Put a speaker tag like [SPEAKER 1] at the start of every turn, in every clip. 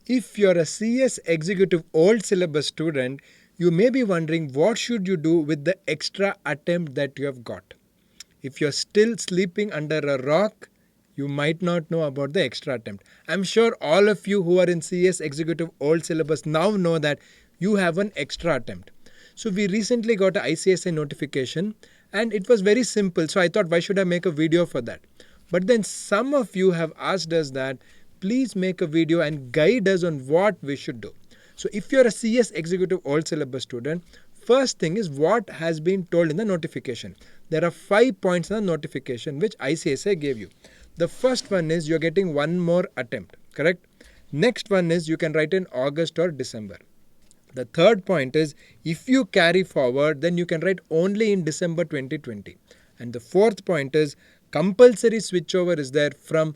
[SPEAKER 1] If you're a CS Executive old syllabus student, you may be wondering what should you do with the extra attempt that you have got. If you're still sleeping under a rock, you might not know about the extra attempt. I'm sure all of you who are in CS Executive old syllabus now know that you have an extra attempt. So we recently got a ICSI notification and it was very simple. So I thought, why should I make a video for that? But then some of you have asked us that please make a video and guide us on what we should do. So if you're a CS Executive old syllabus student, first thing is what has been told in the notification. There are 5 points in the notification which ICSI gave you. The first one is you're getting one more attempt, correct? Next one is you can write in August or December. The third point is if you carry forward, then you can write only in December 2020. And the fourth point is compulsory switchover is there from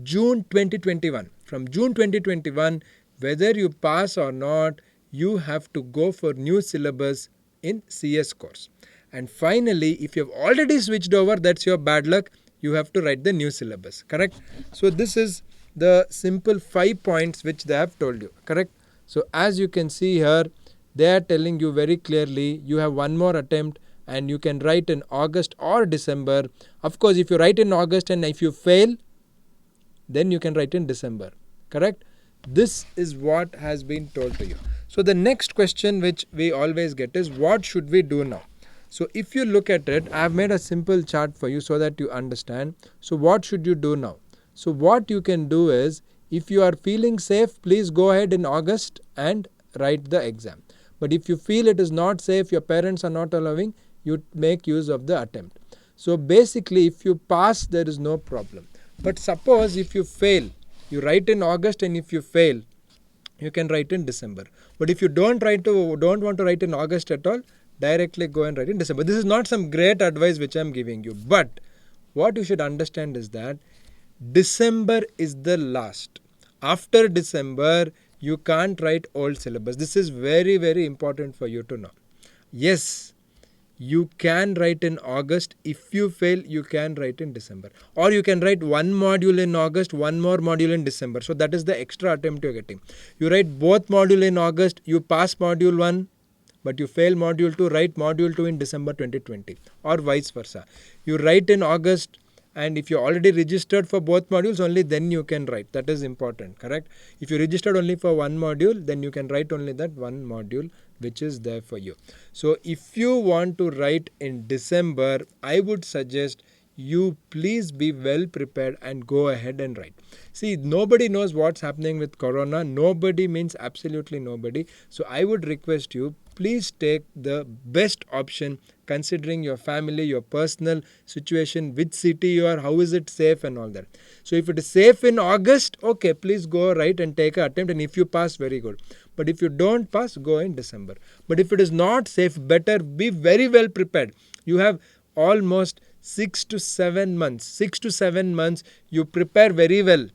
[SPEAKER 1] June 2021. From June 2021, whether you pass or not, you have to go for new syllabus in CS course. And finally, if you have already switched over, that's your bad luck. You have to write the new syllabus, correct? So this is the simple 5 points which they have told you, correct? So as you can see here, they are telling you very clearly you have one more attempt and you can write in August or December. Of course, if you write in August and if you fail, then you can write in December, correct? This is what has been told to you. So the next question which we always get is what should we do now? So if you look at it, I have made a simple chart for you so that you understand. So what should you do now? So what you can do is, if you are feeling safe, please go ahead in August and write the exam. But if you feel it is not safe, your parents are not allowing, you make use of the attempt. So basically, if you pass, there is no problem. But suppose if you fail, you write in August, and if you fail, you can write in December. But if you don't want to write in August at all, directly go and write in December. This is not some great advice which I am giving you. But what you should understand is that December is the last. After December, you can't write old syllabus. This is very, very important for you to know. Yes, you can write in August. If you fail, you can write in December. Or you can write one module in August, one more module in December. So that is the extra attempt you're getting. You write both module in August, you pass module 1, but you fail module 2, write module 2 in December 2020 or vice versa. You write in August, and if you already registered for both modules, only then you can write. That is important, correct? If you registered only for one module, then you can write only that one module which is there for you. So if you want to write in December, I would suggest you please be well prepared and go ahead and write. See, nobody knows what's happening with Corona. Nobody means absolutely nobody. So I would request you, please take the best option considering your family, your personal situation, which city you are, how is it safe and all that. So if it is safe in August, okay, please go right and take an attempt, and if you pass, very good. But if you don't pass, go in December. But if it is not safe, better be very well prepared. You have almost 6 to 7 months. 6 to 7 months, you prepare very well.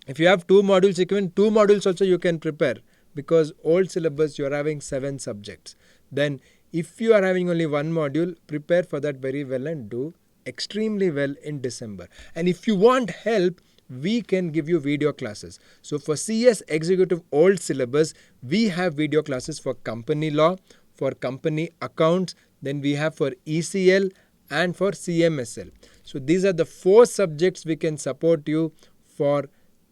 [SPEAKER 1] If you have 2 modules, even 2 modules also you can prepare, because old syllabus you are having 7 subjects. Then if you are having only one module, prepare for that very well and do extremely well in December. And if you want help, we can give you video classes. So for CS Executive old syllabus, we have video classes for company law, for company accounts, then we have for ECL and for CMSL. So these are the 4 subjects we can support you for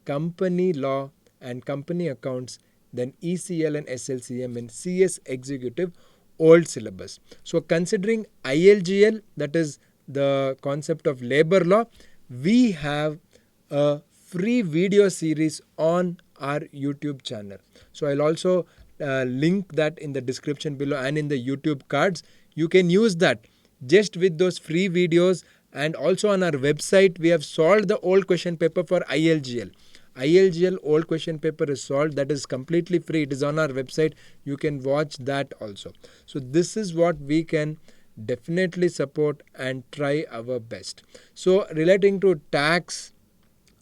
[SPEAKER 1] company law and company accounts, then ECL and SLCM in CS Executive old syllabus. So considering ILGL, that is the concept of labor law, we have a free video series on our YouTube channel. So I'll also link that in the description below and in the YouTube cards. You can use that just with those free videos, and also on our website we have solved the old question paper for ILGL. ILGL old question paper is solved. That is completely free. It is on our website. You can watch that also. So this is what we can definitely support and try our best. So relating to tax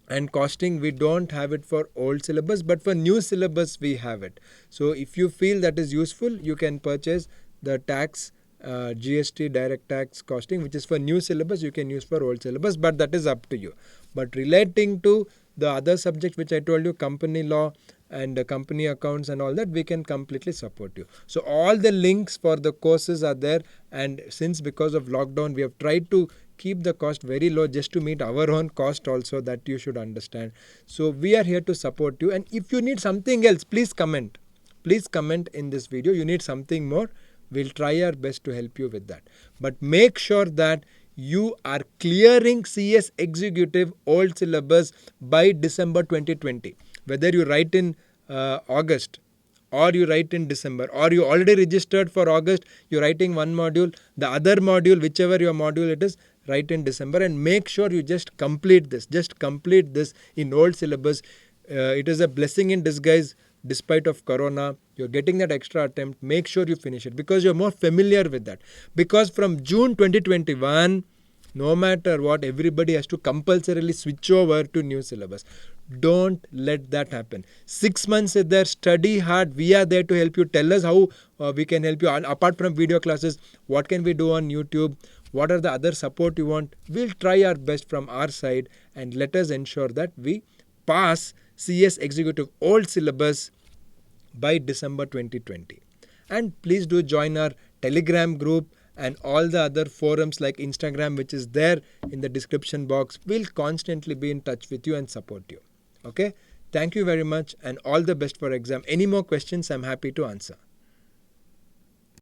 [SPEAKER 1] and costing, we don't have it for old syllabus, but for new syllabus we have it. So if you feel that is useful, you can purchase the tax GST direct tax costing, which is for new syllabus. You can use for old syllabus, but that is up to you. But relating to the other subject which I told you, company law and company accounts and all that, we can completely support you. So all the links for the courses are there, and since because of lockdown we have tried to keep the cost very low just to meet our own cost also, that you should understand. So we are here to support you, and if you need something else, please comment. Please comment in this video. You need something more, we'll try our best to help you with that. But make sure that you are clearing CS Executive old syllabus by December 2020. Whether you write in August or you write in December, or you already registered for August, you're writing one module, the other module, whichever your module it is, write in December, and make sure you just complete this. Just complete this in old syllabus. It is a blessing in disguise. Despite of corona, you're getting that extra attempt. Make sure you finish it because you're more familiar with that. Because from June 2021, no matter what, everybody has to compulsorily switch over to new syllabus. Don't let that happen. 6 months is there. Study hard. We are there to help you. Tell us how we can help you. And apart from video classes, what can we do on YouTube? What are the other support you want? We'll try our best from our side, and let us ensure that we pass CS Executive old syllabus by December 2020. And please do join our Telegram group and all the other forums like Instagram, which is there in the description box. We'll constantly be in touch with you and support you. Okay? Thank you very much, and all the best for exam. Any more questions, I'm happy to answer.